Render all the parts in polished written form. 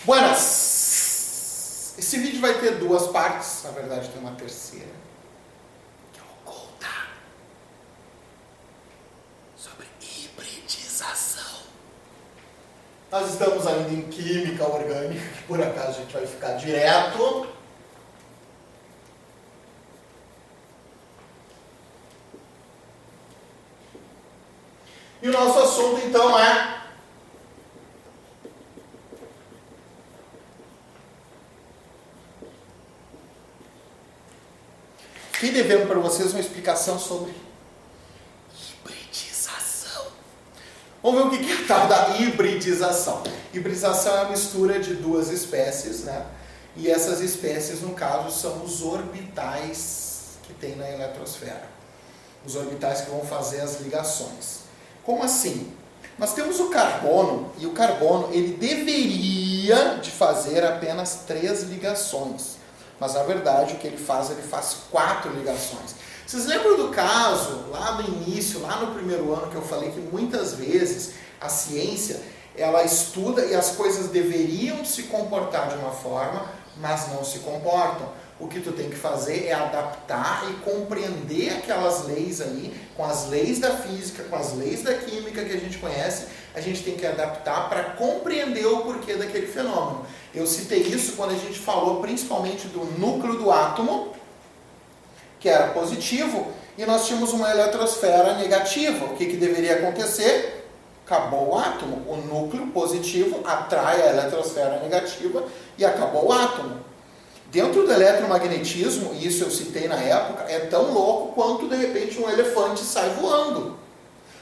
Buenas! Esse vídeo vai ter duas partes, na verdade tem uma terceira, que é oculta, sobre hibridização. Nós estamos ainda em química orgânica, que por acaso a gente vai ficar direto. E o nosso assunto então é fiquei devendo para vocês uma explicação sobre hibridização. Vamos ver o que é a tal da hibridização. Hibridização é a mistura de duas espécies, né? E essas espécies, no caso, são os orbitais que tem na eletrosfera. Os orbitais que vão fazer as ligações. Como assim? Nós temos o carbono, e o carbono ele deveria de fazer apenas 3 ligações. Mas na verdade o que ele faz 4 ligações. Vocês lembram do caso, lá no início, lá no primeiro ano, que eu falei que muitas vezes a ciência, ela estuda e as coisas deveriam se comportar de uma forma, mas não se comportam. O que tu tem que fazer é adaptar e compreender aquelas leis ali, com as leis da física, com as leis da química que a gente conhece, a gente tem que adaptar para compreender o porquê daquele fenômeno. Eu citei isso quando a gente falou principalmente do núcleo do átomo, que era positivo, e nós tínhamos uma eletrosfera negativa. O que deveria acontecer? Acabou o átomo. O núcleo positivo atrai a eletrosfera negativa e acabou o átomo. Dentro do eletromagnetismo, e isso eu citei na época, é tão louco quanto de repente um elefante sai voando.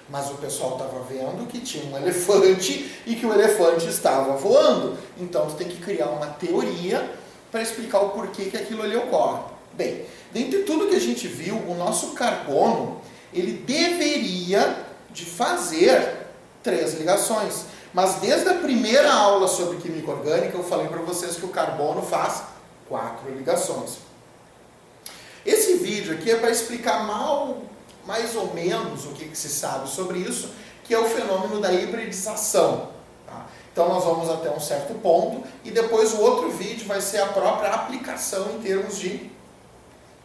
Mas o pessoal estava vendo que tinha um elefante e que o elefante estava voando. Então tu tem que criar uma teoria para explicar o porquê que aquilo ali ocorre. Bem, dentre tudo que a gente viu, o nosso carbono, ele deveria de fazer 3 ligações. Mas desde a primeira aula sobre química orgânica, eu falei para vocês que o carbono faz 4 ligações. Esse vídeo aqui é para explicar mais ou menos o que se sabe sobre isso, que é o fenômeno da hibridização. Tá? Então nós vamos até um certo ponto e depois o outro vídeo vai ser a própria aplicação em termos de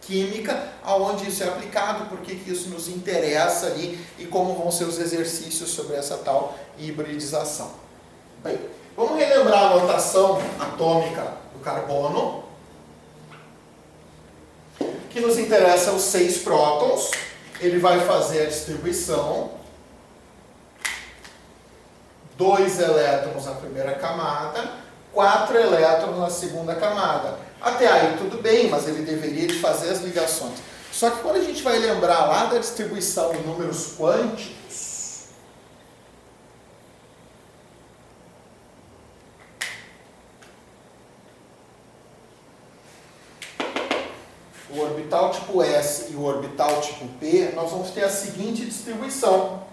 química, aonde isso é aplicado, por que isso nos interessa ali e como vão ser os exercícios sobre essa tal hibridização. Bem, vamos relembrar a notação atômica do carbono. O que nos interessa os 6 prótons. Ele vai fazer a distribuição, 2 elétrons na primeira camada, 4 elétrons na segunda camada. Até aí tudo bem, mas ele deveria de fazer as ligações. Só que quando a gente vai lembrar lá da distribuição em números quânticos, o orbital tipo S e o orbital tipo P, nós vamos ter a seguinte distribuição.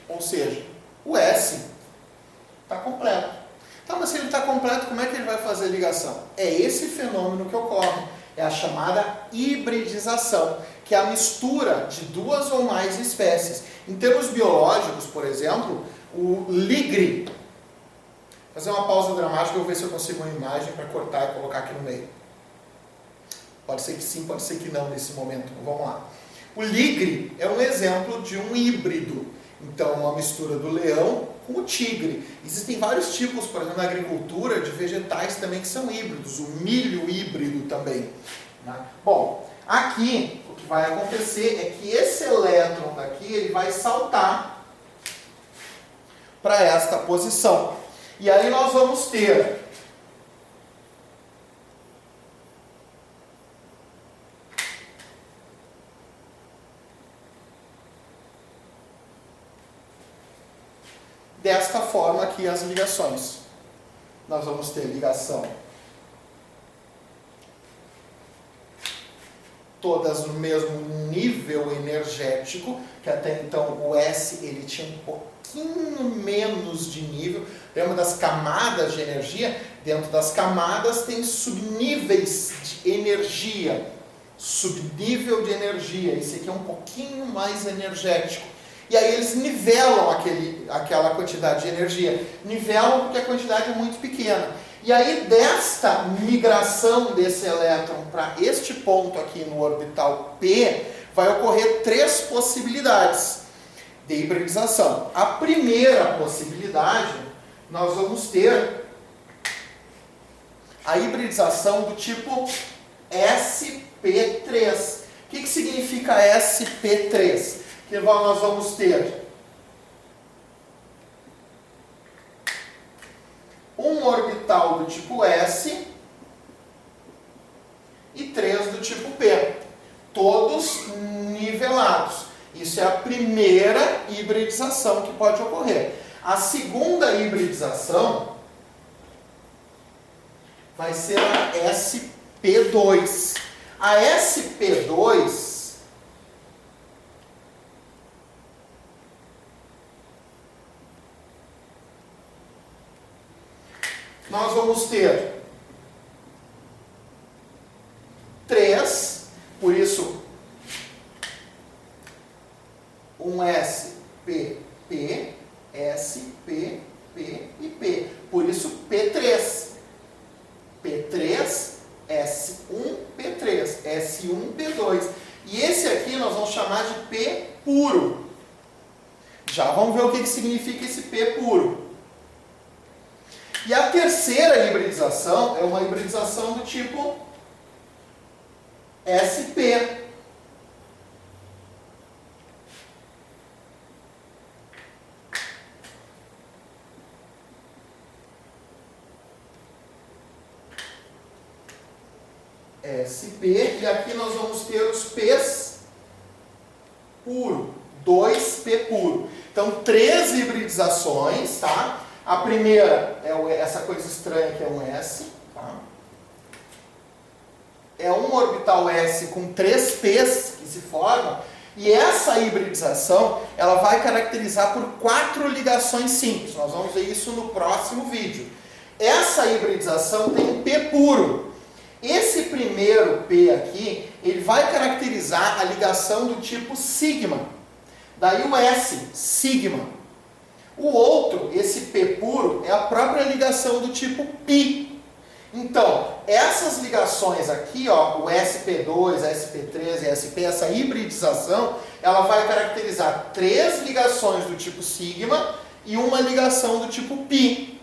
Ou seja, o S está completo. Tá, mas se ele está completo, como é que ele vai fazer a ligação? É esse fenômeno que ocorre. É a chamada hibridização, que é a mistura de 2 ou mais espécies. Em termos biológicos, por exemplo, o ligre. Fazer uma pausa dramática, eu vou ver se eu consigo uma imagem para cortar e colocar aqui no meio. Pode ser que sim, pode ser que não nesse momento. Vamos lá. O ligre é um exemplo de um híbrido. Então, uma mistura do leão com o tigre. Existem vários tipos, por exemplo, na agricultura, de vegetais também que são híbridos. O milho híbrido também. Né? Bom, aqui o que vai acontecer é que esse elétron daqui ele vai saltar para esta posição. E aí nós vamos ter desta forma aqui as ligações. Nós vamos ter ligação todas no mesmo nível energético, que até então o S ele tinha um pouquinho menos de nível. Lembra das camadas de energia? Dentro das camadas tem subníveis de energia. Subnível de energia. Esse aqui é um pouquinho mais energético. E aí eles nivelam aquela quantidade de energia. Nivelam porque a quantidade é muito pequena. E aí desta migração desse elétron para este ponto aqui no orbital P, vai ocorrer 3 possibilidades de hibridização. A primeira possibilidade, nós vamos ter a hibridização do tipo sp3. O que significa sp3? Que nós vamos ter um orbital do tipo S e 3 do tipo P, todos nivelados. Isso é a primeira hibridização que pode ocorrer. A segunda hibridização vai ser a sp2. A sp2 nós vamos ter 3, por isso um S, P, P, S, P, P e P. Por isso P3. P3, S1, P3, S1, P2. E esse aqui nós vamos chamar de P puro. Já vamos ver o que significa esse P puro. E a terceira hibridização é uma hibridização do tipo SP. SP, e aqui nós vamos ter os P's puro, 2P puro. Então, 3 hibridizações, tá? A primeira é essa coisa estranha que é um S, tá? É um orbital S com 3 P's que se formam, e essa hibridização ela vai caracterizar por 4 ligações simples. Nós vamos ver isso no próximo vídeo. Essa hibridização tem um P puro. Esse primeiro P aqui, ele vai caracterizar a ligação do tipo sigma. Daí o S, sigma. O outro, esse P puro, é a própria ligação do tipo π. Então, essas ligações aqui, ó, o sp2, sp3 e sp, essa hibridização, ela vai caracterizar 3 ligações do tipo sigma e uma ligação do tipo π.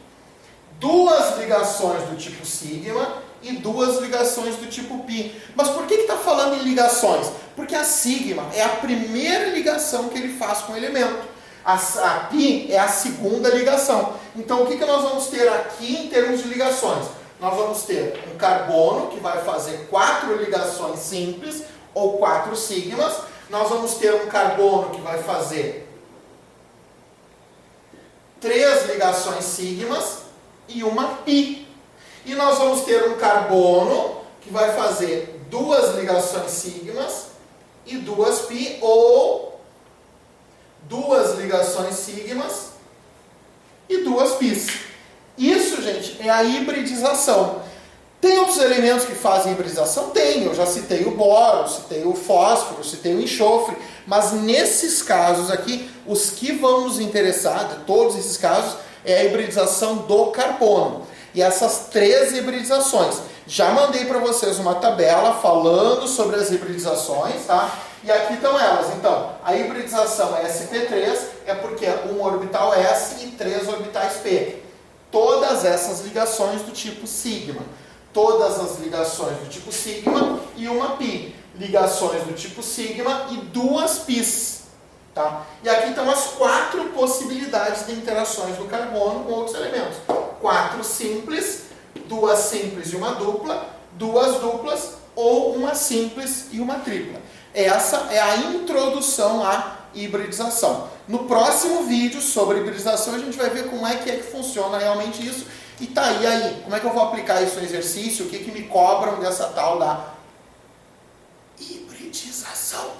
2 ligações do tipo sigma e 2 ligações do tipo π. Mas por que está falando em ligações? Porque a sigma é a primeira ligação que ele faz com o elemento. A π é a segunda ligação. Então, o que nós vamos ter aqui em termos de ligações? Nós vamos ter um carbono que vai fazer 4 ligações simples, ou 4 sigmas. Nós vamos ter um carbono que vai fazer 3 ligações sigmas e uma π. E nós vamos ter um carbono que vai fazer 2 ligações sigmas e 2 π, ou 2 ligações sigmas e 2 π's. Isso, gente, é a hibridização. Tem outros elementos que fazem hibridização? Tem. Eu já citei o boro, citei o fósforo, citei o enxofre. Mas nesses casos aqui, os que vão nos interessar, de todos esses casos, é a hibridização do carbono. E essas 3 hibridizações. Já mandei para vocês uma tabela falando sobre as hibridizações, tá? E aqui estão elas. Então, a hibridização sp3 é porque é um orbital S e 3 orbitais P. Todas essas ligações do tipo sigma. Todas as ligações do tipo sigma e uma π. Ligações do tipo sigma e 2 π's. Tá? E aqui estão as 4 possibilidades de interações do carbono com outros elementos. 4 simples, 2 simples e uma dupla, 2 duplas ou uma simples e uma tripla. Essa é a introdução à hibridização. No próximo vídeo sobre hibridização a gente vai ver como é que funciona realmente isso. E tá aí, como é que eu vou aplicar isso no exercício? O que me cobram dessa tal da hibridização?